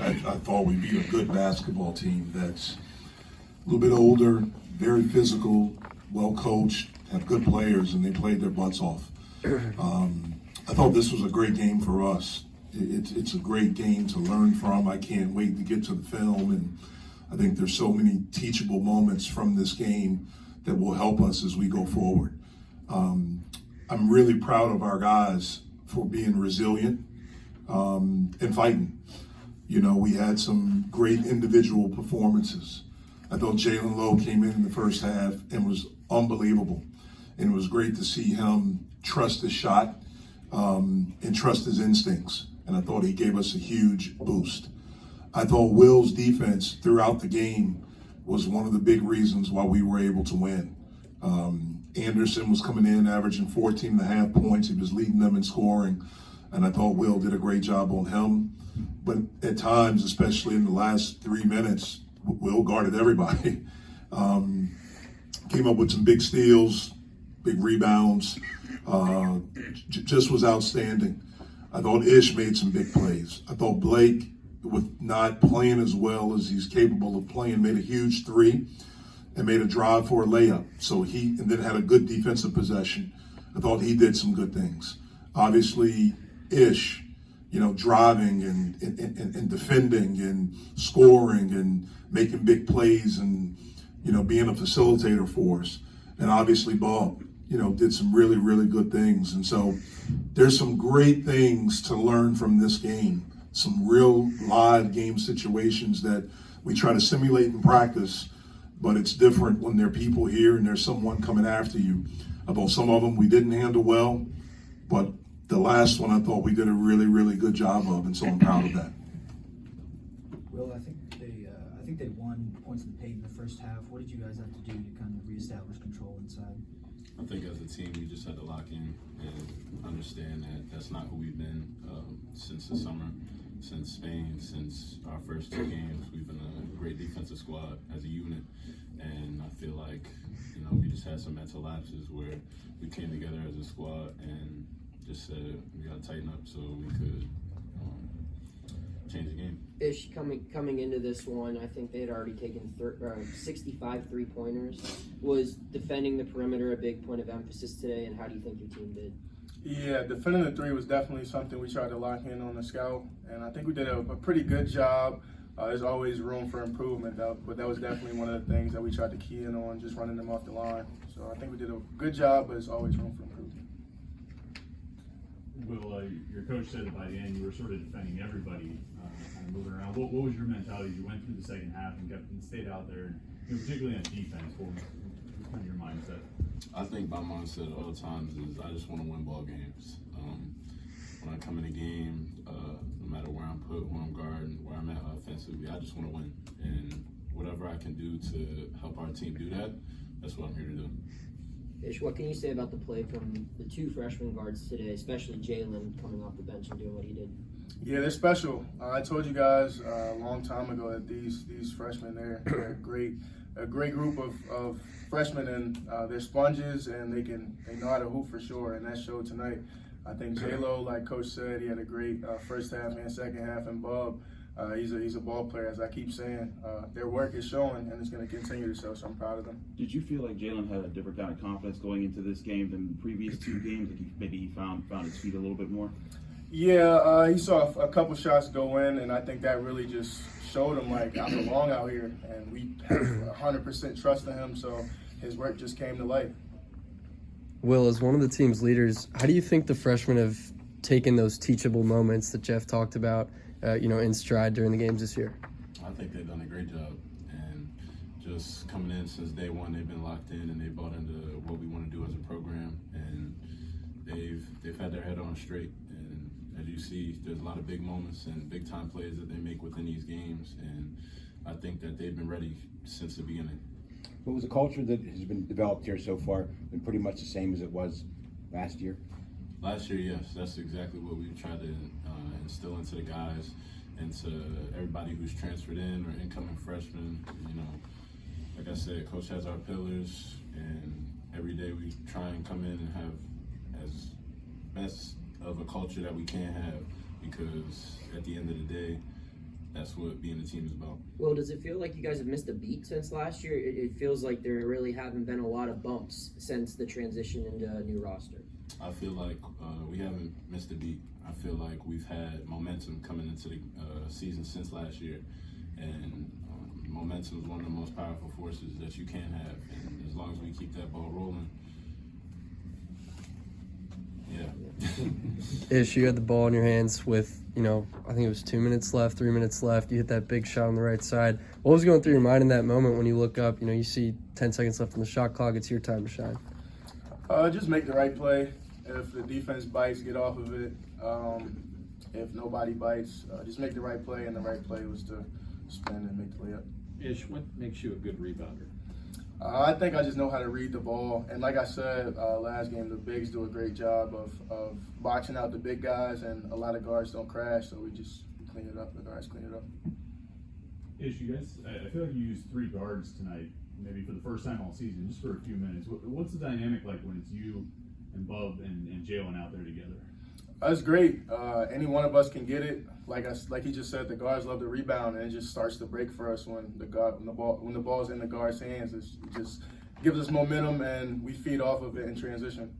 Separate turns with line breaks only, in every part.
I thought we beat a good basketball team that's a little bit older, very physical, well coached, have good players, and they played their butts off. I thought this was a great game for us. It's a great game to learn from. I can't wait to get to the film, and I think there's so many teachable moments from this game that will help us as we go forward. I'm really proud of our guys for being resilient and fighting. You know, we had some great individual performances. I thought Jalen Lowe came in the first half and was unbelievable. And it was great to see him trust his shot and trust his instincts. And I thought he gave us a huge boost. I thought Will's defense throughout the game was one of the big reasons why we were able to win. Anderson was coming in averaging 14 and a half points. He was leading them in scoring. And I thought Will did a great job on him. But at times, especially in the last 3 minutes, Will guarded everybody. Came up with some big steals, big rebounds. Just was outstanding. I thought Ish made some big plays. I thought Blake, with not playing as well as he's capable of playing, made a huge three and made a drive for a layup. And then had a good defensive possession. I thought he did some good things. Obviously, Ish, you know, driving and defending and scoring and making big plays and, you know, being a facilitator for us. And obviously Bub, you know, did some really, really good things. And so there's some great things to learn from this game, some real live game situations that we try to simulate in practice, but it's different when there are people here and there's someone coming after you. Although some of them we didn't handle well, but the last one I thought we did a really, really good job of, and so I'm proud of that.
Will, I think they won points in the paint in the first half. What did you guys have to do to kind of reestablish control inside?
I think as a team, we just had to lock in and understand that that's not who we've been since the summer, since Spain, since our first 2 games. We've been a great defensive squad as a unit, and I feel like, you know, we just had some mental lapses where we came together as a squad and just said we got to tighten up so we could change the game.
Ish, coming into this one, I think they had already taken 65 3-pointers. Was defending the perimeter a big point of emphasis today, and how do you think your team did?
Yeah, defending the 3 was definitely something we tried to lock in on the scout, and I think we did a pretty good job. There's always room for improvement, though, but that was definitely one of the things that we tried to key in on, just running them off the line. So I think we did a good job, but there's always room for improvement.
Will, your coach said that by the end you were sort of defending everybody, kind of moving around. What was your mentality as you went through the second half and stayed out there, you know, particularly on defense? What was kind of your mindset?
I think my mindset at all times is I just want to win ball games. When I come in a game, no matter where I'm put, who I'm guarding, where I'm at offensively, I just want to win. And whatever I can do to help our team do that, that's what I'm here to do.
Ish, what can you say about the play from the 2 freshman guards today, especially Jalen coming off the bench and doing what he did?
Yeah, they're special. I told you guys a long time ago that these freshmen, they're a great group of freshmen, and they're sponges, and they know how to hoop for sure, and that showed tonight. I think J-Lo, like Coach said, he had a great first half and second half, and Bub, he's a ball player, as I keep saying. Their work is showing, and it's going to continue to show, so I'm proud of them.
Did you feel like Jalen had a different kind of confidence going into this game than the previous 2 games? Like maybe he found his feet a little bit more?
Yeah, he saw a couple shots go in, and I think that really just showed him, like, I belong out here, and we have 100% trust in him, so his work just came to life.
Will, as one of the team's leaders, how do you think the freshmen have taken those teachable moments that Jeff talked about, in stride during the games this year?
I think they've done a great job, and just coming in since day one, they've been locked in and they bought into what we want to do as a program, and they've had their head on straight. And as you see, there's a lot of big moments and big time plays that they make within these games, and I think that they've been ready since the beginning.
What was the culture that has been developed here so far been pretty much the same as it was last year?
Last year, yes, that's exactly what we tried to instill into the guys and to everybody who's transferred in or incoming freshmen. You know, like I said, Coach has our pillars, and every day we try and come in and have as best of a culture that we can have, because at the end of the day, that's what being a team is about.
Well, does it feel like you guys have missed a beat since last year? It feels like there really haven't been a lot of bumps since the transition into a new roster.
I feel like we haven't missed a beat. I feel like we've had momentum coming into the season since last year, and momentum is one of the most powerful forces that you can have. And as long as we keep that ball rolling, yeah.
Ish, you had the ball in your hands with, I think it was 2 minutes left, 3 minutes left. You hit that big shot on the right side. What was going through your mind in that moment when you look up, you see 10 seconds left on the shot clock, it's your time to shine?
Just make the right play. If the defense bites, get off of it. If nobody bites, just make the right play, and the right play was to spin and make the layup.
Ish, what makes you a good rebounder?
I think I just know how to read the ball, and like I said last game, the bigs do a great job of boxing out the big guys, and a lot of guards don't crash, so we just clean it up. The guards clean it up.
Ish, you guys, I feel like you used 3 guards tonight, maybe for the first time all season, just for a few minutes. What's the dynamic like when it's you and Bub and Jalen out there together?
That's great. Any one of us can get it. Like he just said, the guards love to rebound, and it just starts to break for us when the ball's in the guard's hands. It just gives us momentum, and we feed off of it in transition.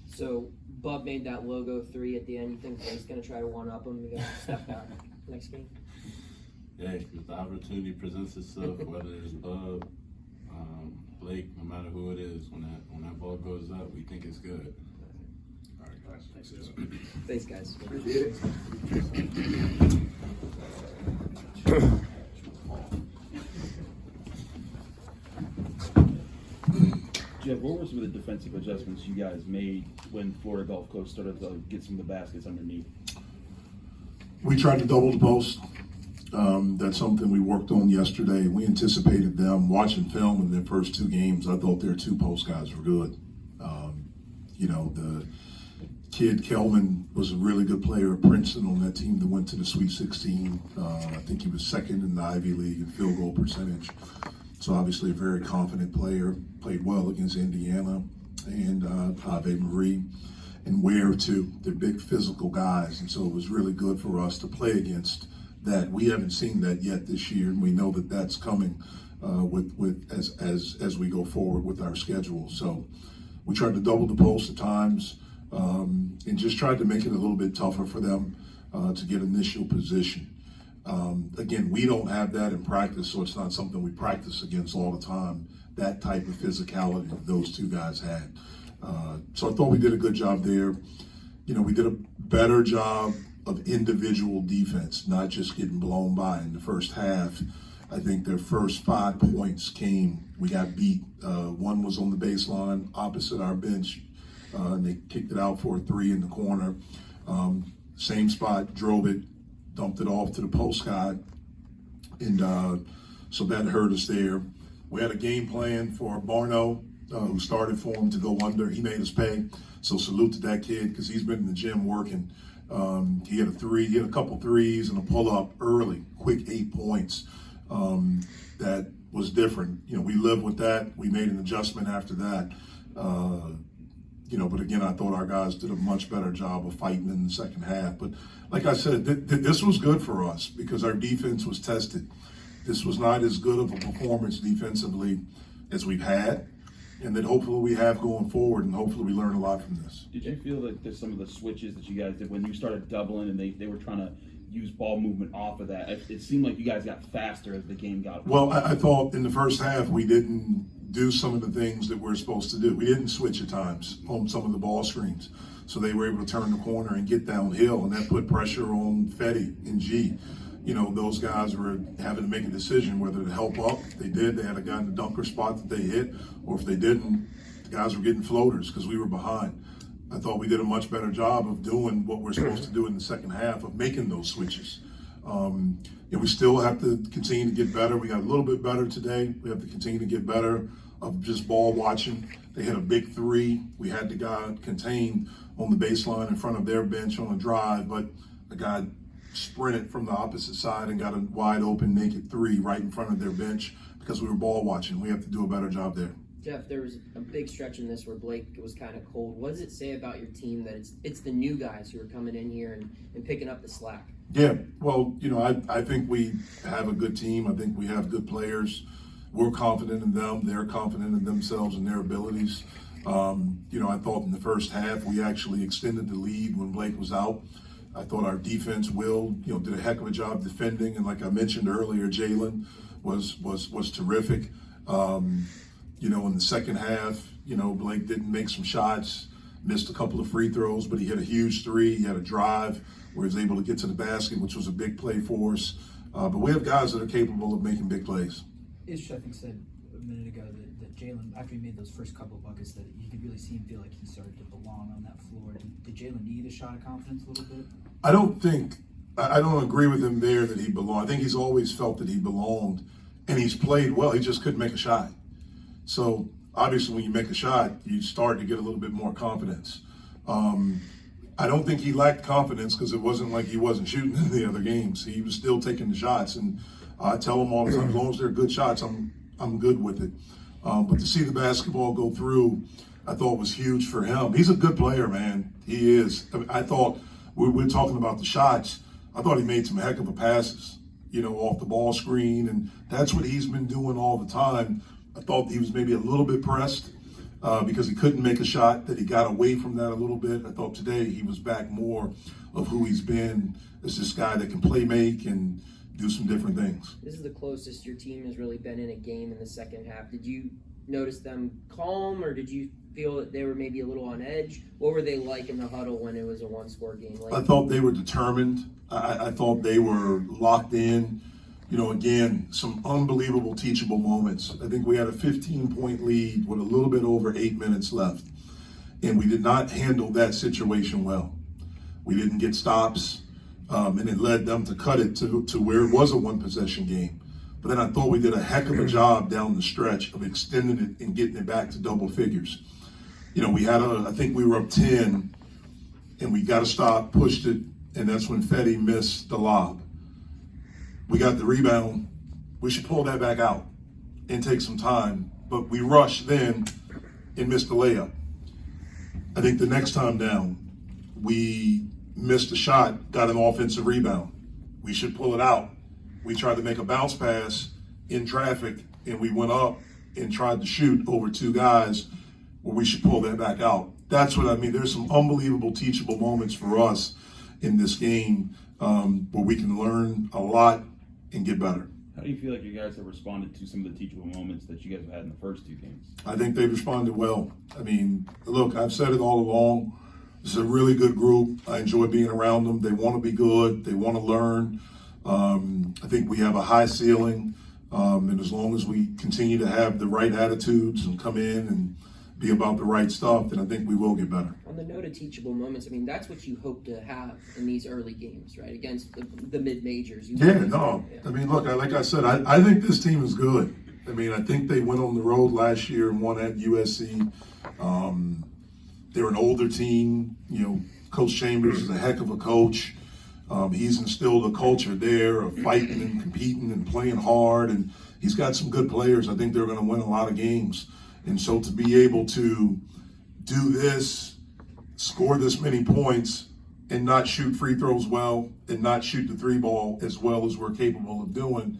So Bub made that logo 3 at the end. You think Blake's going to try to one-up him? You guys step back next game?
Yeah, if the opportunity presents itself, whether it's Bub, Blake, no matter who it is, when that ball goes up, we think it's good. All right, guys.
Thanks, guys.
Jeff, what were some of the defensive adjustments you guys made when Florida Gulf Coast started to get some of the baskets underneath?
We tried to double the post. That's something we worked on yesterday. We anticipated them watching film in their first 2 games. I thought their 2 post guys were good. The kid Kelman was a really good player at Princeton on that team that went to the Sweet 16. I think he was second in the Ivy League in field goal percentage. So obviously a very confident player. Played well against Indiana and Ave Marie. And Ware too. They're big physical guys, and so it was really good for us to play against that. We haven't seen that yet this year, and we know that that's coming as we go forward with our schedule. So we tried to double the post at times, and just tried to make it a little bit tougher for them to get initial position. Again, we don't have that in practice, so it's not something we practice against all the time. That type of physicality that those 2 guys had. So I thought we did a good job there. We did a better job of individual defense, not just getting blown by in the first half. I think their first 5 points came, we got beat. One was on the baseline opposite our bench, and they kicked it out for a 3 in the corner. Same spot, drove it, dumped it off to the post guy, and so that hurt us there. We had a game plan for Barno, who started for him to go under. He made us pay, so salute to that kid because he's been in the gym working. He had a couple threes and a pull-up early, quick 8 points. That was different. We lived with that. We made an adjustment after that. But again, I thought our guys did a much better job of fighting in the second half. But like I said, this was good for us because our defense was tested. This was not as good of a performance defensively as we've had, and that hopefully we have going forward, and hopefully we learn a lot from this.
Did you feel like there's some of the switches that you guys did when you started doubling and they were trying to use ball movement off of that? It seemed like you guys got faster as the game got on.
Well, I thought in the first half we didn't do some of the things that we're supposed to do. We didn't switch at times on some of the ball screens. So they were able to turn the corner and get downhill, and that put pressure on Fetty and G. Those guys were having to make a decision whether to help up. If they did, they had a guy in the dunker spot that they hit, or if they didn't, the guys were getting floaters because we were behind. I thought we did a much better job of doing what we're supposed to do in the second half, of making those switches. We still have to continue to get better. We got a little bit better today. We have to continue to get better of just ball watching. They hit a big 3. We had the guy contained on the baseline in front of their bench on a drive, but the guy sprinted from the opposite side and got a wide open naked 3 right in front of their bench because we were ball watching. We have to do a better job there.
Jeff, there was a big stretch in this where Blake was kind of cold. What does it say about your team that it's the new guys who are coming in here and picking up the slack?
Yeah, well, I think we have a good team. I think we have good players. We're confident in them. They're confident in themselves and their abilities. I thought in the first half we actually extended the lead when Blake was out. I thought our defense did a heck of a job defending, and like I mentioned earlier, Jalen was terrific. In the second half, Blake didn't make some shots, missed a couple of free throws, but he hit a huge three. He had a drive where he was able to get to the basket, which was a big play for us. But we have guys that are capable of making big plays.
Ish, I think, said a minute ago that Jalen, after he made those first couple of buckets, that you could really see him feel like he started to belong on that floor. Did Jalen need a shot of confidence a little bit?
I don't agree with him there that he belonged. I think he's always felt that he belonged, and he's played well. He just couldn't make a shot. So obviously when you make a shot, you start to get a little bit more confidence. I don't think he lacked confidence because it wasn't like he wasn't shooting in the other games. He was still taking the shots, and I tell him all the time, as long as they're good shots, I'm good with it. But to see the basketball go through, I thought was huge for him. He's a good player, man. He is. I thought we're talking about the shots. I thought he made some heck of a passes, off the ball screen, and that's what he's been doing all the time. I thought he was maybe a little bit pressed because he couldn't make a shot, that he got away from that a little bit. I thought today he was back more of who he's been as this guy that can play make and do some different things.
This is the closest your team has really been in a game in the second half. Did you notice them calm, or did you feel that they were maybe a little on edge? What were they like in the huddle when it was a one-score game?
I thought they were determined. I thought they were locked in. Again, some unbelievable teachable moments. I think we had a 15-point lead with a little bit over 8 minutes left, and we did not handle that situation well. We didn't get stops, and it led them to cut it to where it was a one-possession game. But then I thought we did a heck of a job down the stretch of extending it and getting it back to double figures. I think we were up 10, and we got to stop, pushed it, and that's when Fetty missed the lob. We got the rebound. We should pull that back out and take some time. But we rushed then and missed the layup. I think the next time down, we missed a shot, got an offensive rebound. We should pull it out. We tried to make a bounce pass in traffic, and we went up and tried to shoot over two guys where we should pull that back out. That's what I mean. There's some unbelievable teachable moments for us in this game where we can learn a lot and get better.
How do you feel like you guys have responded to some of the teachable moments that you guys have had in the first two games?
I think they've responded well. Look, I've said it all along. This is a really good group. I enjoy being around them. They want to be good. They want to learn. I think we have a high ceiling. And as long as we continue to have the right attitudes and come in and be about the right stuff, then I think we will get better.
On the note of teachable moments, that's what you hope to have in these early games, right? Against the mid-majors.
Look, like I said, I think this team is good. I think they went on the road last year and won at USC. They're an older team. Coach Chambers is a heck of a coach. He's instilled a culture there of fighting and competing and playing hard, and he's got some good players. I think they're going to win a lot of games. And so to be able to do this, score this many points, and not shoot free throws well, and not shoot the three ball as well as we're capable of doing,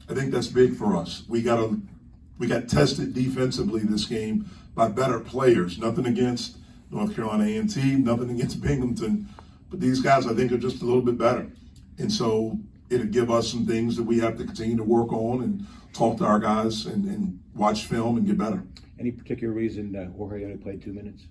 I think that's big for us. We got tested defensively this game by better players. Nothing against North Carolina A&T, nothing against Binghamton, but these guys I think are just a little bit better. And so it'll give us some things that we have to continue to work on and talk to our guys and watch film and get better.
Any particular reason Jorge only played 2 minutes?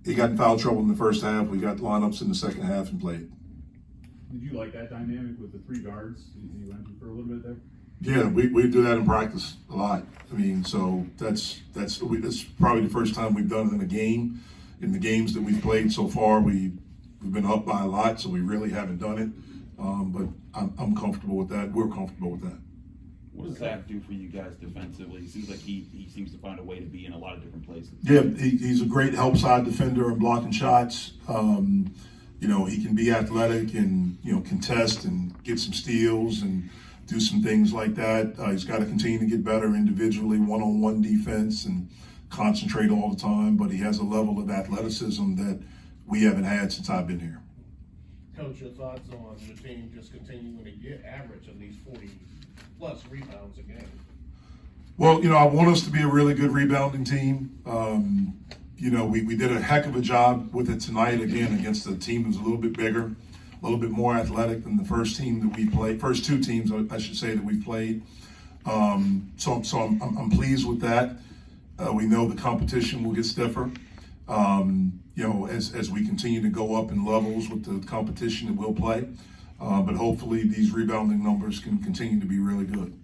He got in foul trouble in the first half. We got lineups in the second half and played.
Did you like that dynamic with the three guards? You went for a little bit there?
Yeah, we do that in practice a lot. So that's probably the first time we've done it in a game. In the games that we've played so far, we've been up by a lot, so we really haven't done it. But I'm comfortable with that. We're comfortable with that.
What does Zach do for you guys defensively? It seems like he seems to find a way to be in a lot of different places.
Yeah, he's a great help side defender and blocking shots. He can be athletic and, contest and get some steals and do some things like that. He's got to continue to get better individually, one-on-one defense, and concentrate all the time. But he has a level of athleticism that we haven't had since I've been here.
Coach, your thoughts on the team just continuing to get average of these 40-plus rebounds a game?
Well, I want us to be a really good rebounding team. We did a heck of a job with it tonight, again, against a team that's a little bit bigger, a little bit more athletic than the first team that we played, first two teams, I should say, that we played. So I'm pleased with that. We know the competition will get stiffer. As we continue to go up in levels with the competition that we'll play. But hopefully these rebounding numbers can continue to be really good.